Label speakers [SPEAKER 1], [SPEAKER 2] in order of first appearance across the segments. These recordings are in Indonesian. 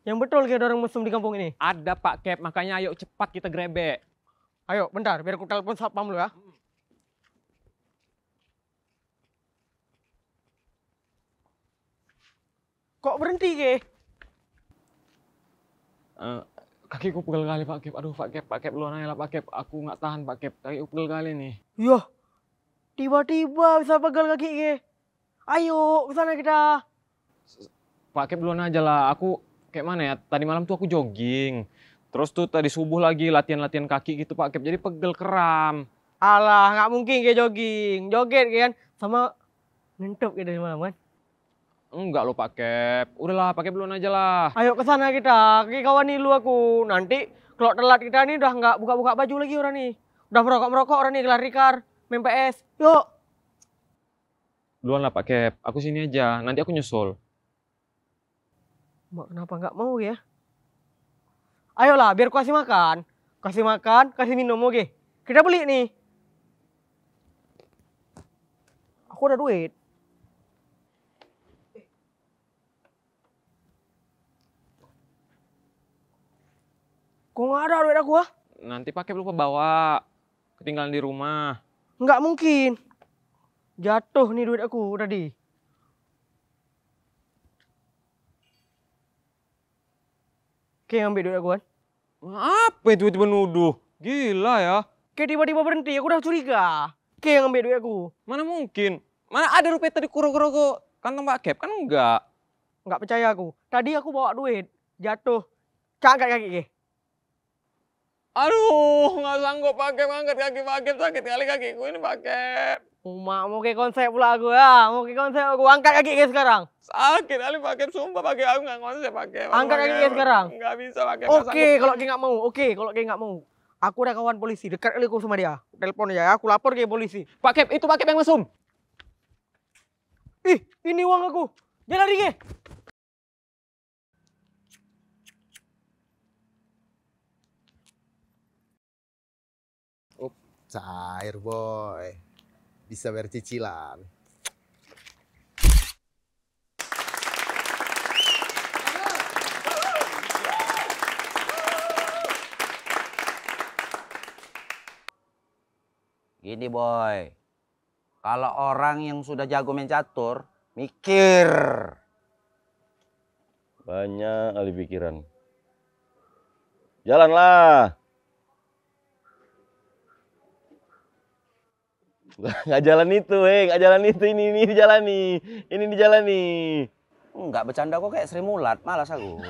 [SPEAKER 1] Yang betul kayak ada orang mesum di kampung ini.
[SPEAKER 2] Ada Pak Kep, makanya ayo cepat kita grebek.
[SPEAKER 1] Ayo, bentar, biar aku telepon satpam dulu ya. Kok berhenti, Ke?
[SPEAKER 2] Kakiku pegel kali Pak Kep. Aduh Pak Kep luar aja lah Pak Kep. Aku nggak tahan Pak Kep, kakiku pegel kali nih.
[SPEAKER 1] Yah, tiba-tiba bisa pegal kaki, Ke. Ayo, ke sana kita.
[SPEAKER 2] Pak Kep duluan aja lah. Aku kayak mana ya? Tadi malam tuh aku jogging. Terus tuh tadi subuh lagi latihan-latihan kaki gitu Pak Kep. Jadi pegel kram.
[SPEAKER 1] Alah, nggak mungkin kayak jogging. Joget kan sama ngentop kayak dari malam kan.
[SPEAKER 2] Enggak loh Pak Kep. Udahlah Pak Kep duluan aja lah.
[SPEAKER 1] Ayo ke sana kita. Kayak kawan nilu aku. Nanti kalau telat kita nih udah nggak buka-buka baju lagi orang nih. Udah merokok-merokok orang nih, kelar-rikar, main PS. Yuk.
[SPEAKER 2] Duluan lah Pak Kep. Aku sini aja. Nanti aku nyusul.
[SPEAKER 1] Mak kenapa nggak mau ya? Ayolah, biar ku kasih makan. Kasih makan, kasih minum, oke? Kita beli nih. Aku ada duit. Kok nggak ada duit aku, ah?
[SPEAKER 2] Nanti Pak Kep lupa bawa. Ketinggalan di rumah.
[SPEAKER 1] Nggak mungkin. Jatuh nih duit aku tadi. Kayak ngambil duit aku kan?
[SPEAKER 2] Apa itu tiba-tiba nuduh? Gila ya.
[SPEAKER 1] Kayak tiba-tiba berhenti, aku udah curiga. Kayak ngambil duit aku.
[SPEAKER 2] Mana mungkin? Mana ada rupiah tadi kuro-kuro kantong Pak Kep? Kan enggak.
[SPEAKER 1] Nggak percaya aku. Tadi aku bawa duit. Jatuh. Cangkat kaki, Ke.
[SPEAKER 2] Aduh, nggak sanggup Pak Kep angkat kaki Pak Kep. Sakit kali kakiku ini Pak Kep.
[SPEAKER 1] Mak mau ke konsep pula aku ya. Mau ke konsep aku. Angkat kaki, Ke, sekarang.
[SPEAKER 2] Sakit kali Pak Kep. Sumpah Pak Kep. Aku nggak konsep Pak Kep.
[SPEAKER 1] Angkat kaki, Ke, sekarang.
[SPEAKER 2] Nggak bisa Pak Kep.
[SPEAKER 1] Oke, kalau Ke nggak mau. Oke, kalau Ke nggak mau. Aku udah kawan polisi. Dekat kali aku sama dia. Telepon aja ya. Aku lapor ke polisi.
[SPEAKER 2] Pak Kep, itu Pak Kep yang mesum.
[SPEAKER 1] Ih, ini uang aku. Jangan lari, Ke.
[SPEAKER 3] Cair boy, bisa bayar cicilan.
[SPEAKER 4] Gini boy, kalau orang yang sudah jago main catur, mikir.
[SPEAKER 5] Banyak kali pikiran. Jalanlah. Nggak jalan itu, nggak jalan itu. Ini dijalani. Ini dijalani.
[SPEAKER 4] Enggak bercanda kok kayak Sri Mulat, malas aku.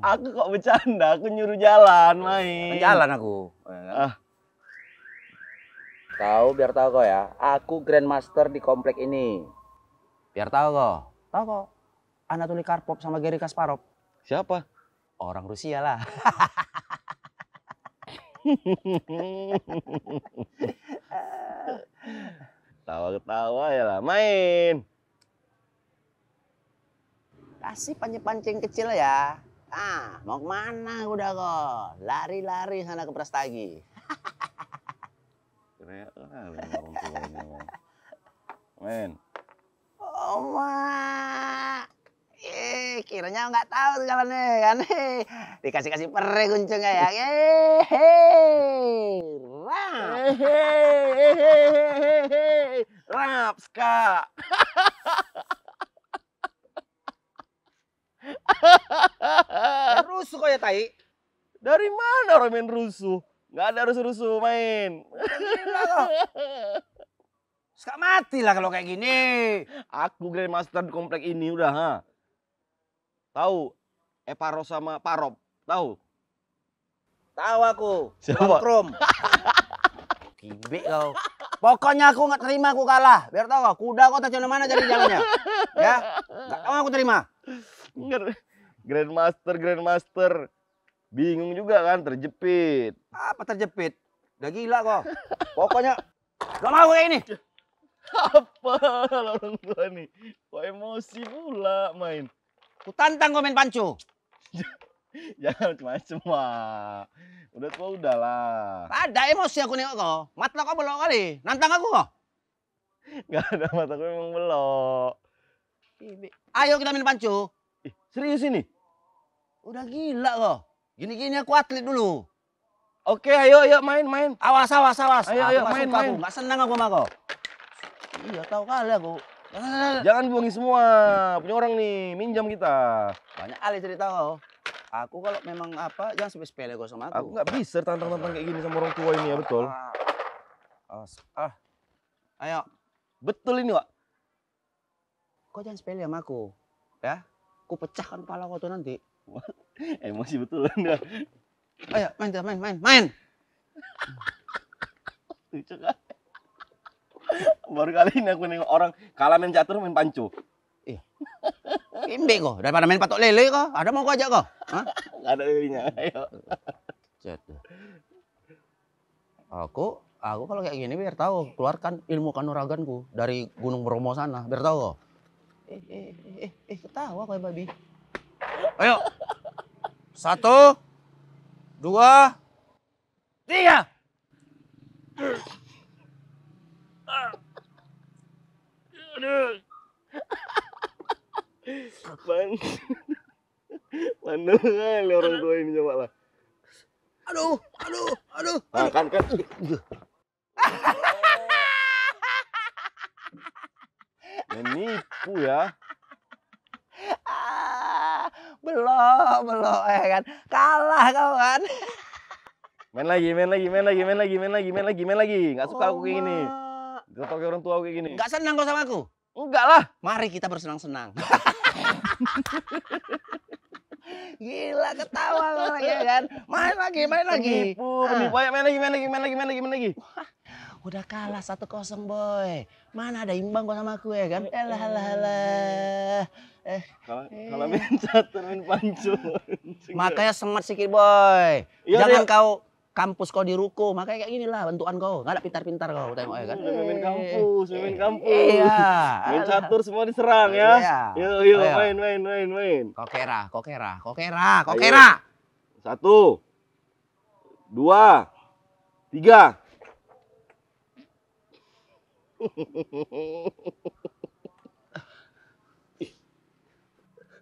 [SPEAKER 5] Aku kok bercanda, aku nyuruh jalan main.
[SPEAKER 4] Jalan aku.
[SPEAKER 5] Ah.
[SPEAKER 4] Biar tahu kok ya, aku Grandmaster di komplek ini. Biar tahu kok. Tahu kok. Anatoly Karpov sama Garry Kasparov.
[SPEAKER 5] Siapa?
[SPEAKER 4] Orang Rusia lah.
[SPEAKER 5] Ketawa-ketawa ya lah, main.
[SPEAKER 4] Kasih pancing-pancing kecil ya. Mau kemana udah kok? Lari-lari sana ke Prastagi.
[SPEAKER 5] Main.
[SPEAKER 4] Oh, mak. Kiranya nggak tahu tuh jalannya kan. Dikasih-kasih pere kuncungnya ya.
[SPEAKER 5] Raps, Kak.
[SPEAKER 4] Rusuh kok ya, Tai?
[SPEAKER 5] Dari mana orang main rusuh? Nggak ada rusuh-rusuh main.
[SPEAKER 4] Suka mati lah kalau kayak gini.
[SPEAKER 5] Aku Grandmaster di komplek ini udah, ha. Tahu? Eparo sama Parop, tahu?
[SPEAKER 4] Tahu aku.
[SPEAKER 5] Siapa?
[SPEAKER 4] Krom. Kibik kau. Pokoknya aku nggak terima aku kalah. Biar tahu kau, kuda kau tak mana jadi jalannya. Ya, nggak mau aku terima.
[SPEAKER 5] Grandmaster. Bingung juga kan, terjepit.
[SPEAKER 4] Apa terjepit? Udah gila kau. Pokoknya gak mau kayak ini.
[SPEAKER 5] Apa orang tua nih? Kok emosi pula main?
[SPEAKER 4] Ku tantang kau main pancu.
[SPEAKER 5] Jangan macam-macam, Mak. Udah tua udahlah.
[SPEAKER 4] Ada emosi aku nengok kau. Mata kau belok kali. Nantang aku kau.
[SPEAKER 5] Gak ada, mata gue memang belok.
[SPEAKER 4] Ayo kita main pancu.
[SPEAKER 5] Serius ini?
[SPEAKER 4] Udah gila kau. Gini-gini aku atlet dulu.
[SPEAKER 5] Oke, ayo main.
[SPEAKER 4] Awas.
[SPEAKER 5] Ayo,
[SPEAKER 4] Aku nggak
[SPEAKER 5] main.
[SPEAKER 4] suka, aku nggak senang aku sama kau. Iya, tahu kali aku.
[SPEAKER 5] Jangan buangin semua. Punya orang nih, minjam kita.
[SPEAKER 4] Banyak kali cerita kau. Aku kalau memang apa, jangan sampai sepele kau sama
[SPEAKER 5] Aku
[SPEAKER 4] aku.
[SPEAKER 5] nggak bisa tantang-tantang kayak gini sama orang tua ini ya, betul?
[SPEAKER 4] Awas. Ayo,
[SPEAKER 5] Betul ini, Wak.
[SPEAKER 4] kau jangan sepele sama aku. Ya, aku pecahkan kepala kau tuh nanti.
[SPEAKER 5] Emosi betulan dah.
[SPEAKER 4] Ayo, main.
[SPEAKER 5] Lucu kan? Baru kali ini aku nengok orang kalah main catur main panco.
[SPEAKER 4] Kimbe kau, daripada main patok lele kau. Ada mau kau ajak kau? Hah?
[SPEAKER 5] Nggak ada lilinya. Ayo.
[SPEAKER 4] Jatuh. Aku kalau kayak gini biar tahu, keluarkan ilmu kanuraganku dari Gunung Bromo sana, biar tahu kau. Ketawa kau ya, babi. Ayo. 1, 2, 3.
[SPEAKER 5] Mana kali orang tua ini coba lah.
[SPEAKER 4] Aduh.
[SPEAKER 5] Nah, kan. Menipu ya.
[SPEAKER 4] Belum kan. Kalah kau kan.
[SPEAKER 5] Main lagi. Nggak suka aku kayak gini. Gak tau kayak orang tua aku kayak gini.
[SPEAKER 4] Enggak senang kau sama aku?
[SPEAKER 5] Enggak lah.
[SPEAKER 4] Mari kita bersenang-senang. Gila ketawa kau ya kan. Main lagi.
[SPEAKER 5] Penipu. Ayo main lagi.
[SPEAKER 4] Udah kalah 1-0 boy. Mana ada imbang kau sama aku ya kan. Alah.
[SPEAKER 5] Kalau main catur main panco.
[SPEAKER 4] Makanya semat sikit boy.
[SPEAKER 5] Iya,
[SPEAKER 4] Jangan
[SPEAKER 5] iya.
[SPEAKER 4] kau kampus kau di ruko. Makanya kayak gini lah bentukan kau. Nggak ada pintar-pintar kau tengok ya kan.
[SPEAKER 5] Udah main kampus.
[SPEAKER 4] Iya.
[SPEAKER 5] Main catur semua diserang ya.
[SPEAKER 4] Iya.
[SPEAKER 5] Yuk,
[SPEAKER 4] Ayo.
[SPEAKER 5] main.
[SPEAKER 4] Kau kera.
[SPEAKER 5] Ayo. 1, 2, 3.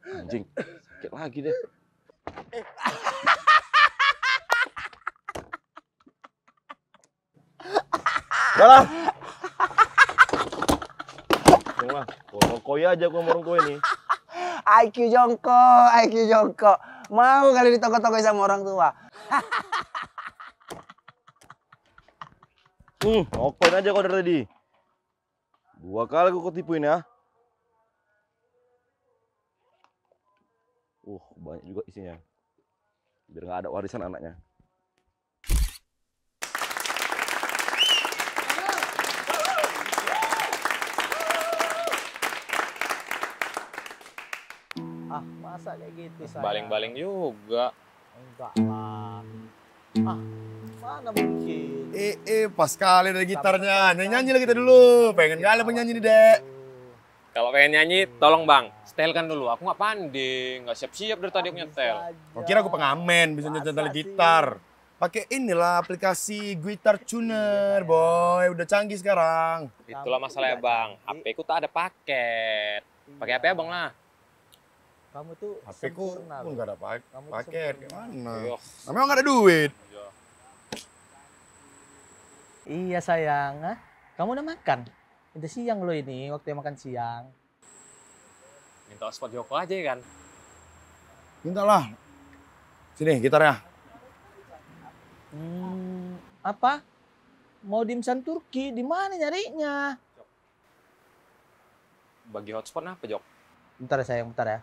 [SPEAKER 5] Anjing, sakit lagi deh. Udah lah. Tengok lah, koi aja aku sama orang tua ini.
[SPEAKER 4] IQ jongkok. Mau kali ditokok-tokokin sama orang tua.
[SPEAKER 5] Ngokoin aja kau dari tadi. 2 kali aku tipuin ya. Banyak juga isinya. Biar nggak ada warisan anaknya.
[SPEAKER 1] Masa kayak gitu saya?
[SPEAKER 2] Baling-baling juga.
[SPEAKER 1] Enggak lah. Mana mungkin?
[SPEAKER 3] Pas kali ada gitarnya. Nyanyi lah kita dulu. Pengen kali penyanyi nih, Dek.
[SPEAKER 2] Kalau pengen nyanyi, tolong bang, setelkan dulu. Aku nggak pandai, nggak siap-siap dari tadi aku nyetel.
[SPEAKER 3] Kau kira aku pengamen bisa nyetel gitar. Pakai inilah aplikasi Guitar Tuner, boy. Udah canggih sekarang.
[SPEAKER 2] Itulah masalahnya bang, HP ku tak ada paket. Pakai HP abang lah.
[SPEAKER 1] Kamu tuh
[SPEAKER 3] HP ku
[SPEAKER 1] sempurna
[SPEAKER 3] pun
[SPEAKER 1] loh.
[SPEAKER 3] gak ada
[SPEAKER 1] Kamu tuh
[SPEAKER 3] paket.
[SPEAKER 1] sempurna.
[SPEAKER 3] Gimana?
[SPEAKER 2] Yoh.
[SPEAKER 3] Memang gak ada duit.
[SPEAKER 1] Iya sayang, kamu udah makan? Udah siang lo ini, waktu makan siang.
[SPEAKER 2] Minta spot Joko aja ya kan.
[SPEAKER 3] Minta lah. Sini gitarnya.
[SPEAKER 1] Apa? Mau dimsum Turki, di mana nyarinya?
[SPEAKER 2] Bagi hotspot apa Jok?
[SPEAKER 1] Bentar ya sayang, bentar ya.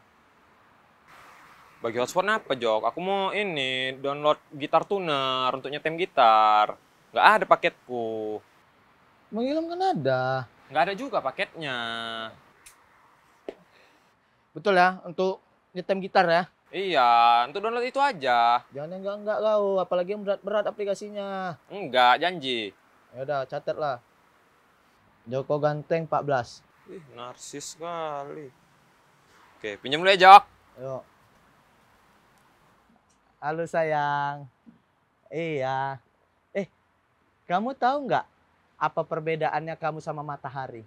[SPEAKER 2] Bagi hotspot apa Jok? Aku mau ini download gitar tuner untuk nyetem gitar. Nggak ada paketku.
[SPEAKER 1] Menghilang kan ada.
[SPEAKER 2] Nggak ada juga paketnya.
[SPEAKER 1] Betul ya, untuk nyetem gitar ya.
[SPEAKER 2] Iya, untuk download itu aja.
[SPEAKER 1] Jangan yang enggak kau, apalagi yang berat-berat aplikasinya.
[SPEAKER 2] Enggak, janji.
[SPEAKER 1] Ya udah, catat lah. Joko Ganteng 14.
[SPEAKER 2] Ih, narsis sekali. Oke, pinjam dulu ya Jok.
[SPEAKER 1] Yuk. Halo sayang. Iya. Kamu tahu nggak apa perbedaannya kamu sama matahari?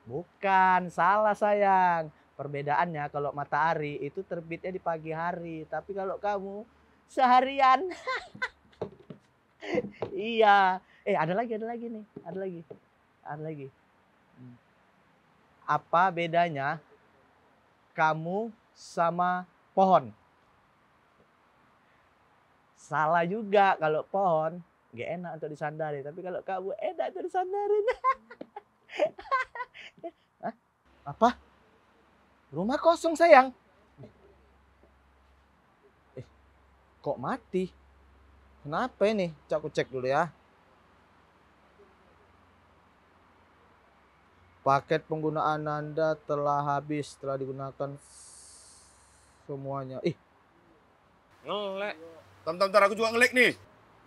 [SPEAKER 1] Bukan, salah sayang.
[SPEAKER 6] perbedaannya kalau matahari itu terbitnya di pagi hari, tapi kalau kamu seharian. Iya. Ada lagi nih, ada lagi. Apa bedanya kamu sama pohon? Salah juga, kalau pohon gak enak untuk disandari, tapi kalau kamu enak untuk disandarin. Hah? Apa? Rumah kosong sayang. Kok mati? Kenapa ini? Aku cek dulu ya. Paket penggunaan Anda telah habis, telah digunakan semuanya.
[SPEAKER 2] Ngelek.
[SPEAKER 3] Bentar, aku juga ngelik nih.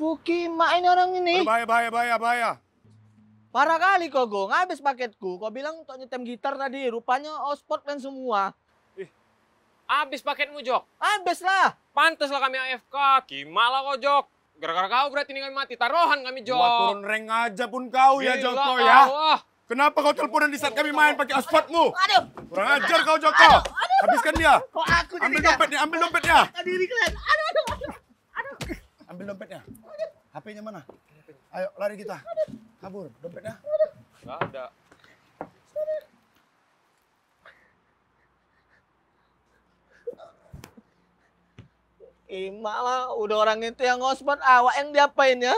[SPEAKER 6] Puki, mak ini orang ini.
[SPEAKER 3] Aduh, bahaya.
[SPEAKER 6] Parah kali kok, Go. Habis paketku. Kau bilang untuk nyetem gitar tadi. Rupanya ospot kan semua.
[SPEAKER 2] Abis paketmu, Jok.
[SPEAKER 6] Habis lah.
[SPEAKER 2] Pantes lah kami AFK. Gimana kok, Jok? Gara-gara kau berarti ini kami mati. Taruhan kami, Jok.
[SPEAKER 3] Buat turun rank aja pun kau ya,
[SPEAKER 2] Gila
[SPEAKER 3] Joko
[SPEAKER 2] kau,
[SPEAKER 3] ya.
[SPEAKER 2] wah.
[SPEAKER 3] Kenapa kau teleponan di saat kami main pakai hotspotmu?
[SPEAKER 6] Aduh.
[SPEAKER 3] Kurang ajar kau, Joko. Habiskan dia.
[SPEAKER 6] Kok aku
[SPEAKER 3] Ambil
[SPEAKER 6] jadinya?
[SPEAKER 3] dompetnya.
[SPEAKER 6] Diri kalian.
[SPEAKER 3] Ambil dompetnya. HP-nya mana? Ayo, lari kita. Kabur, dompetnya.
[SPEAKER 2] Gak ada.
[SPEAKER 6] Malah udah orang itu yang ngospot, awak yang diapain ya?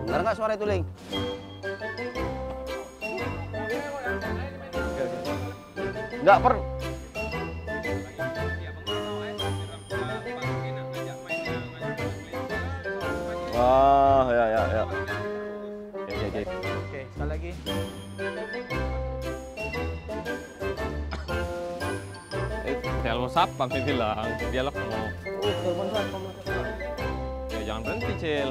[SPEAKER 4] Dengar nggak suara itu, Ling?
[SPEAKER 5] Nggak per. Wah, ya. Oke.
[SPEAKER 6] Oke, sekali lagi.
[SPEAKER 2] Telepon siapa Mami bilang? Dia mau.
[SPEAKER 6] Telepon saya.
[SPEAKER 2] Ya jangan berhenti, Cil.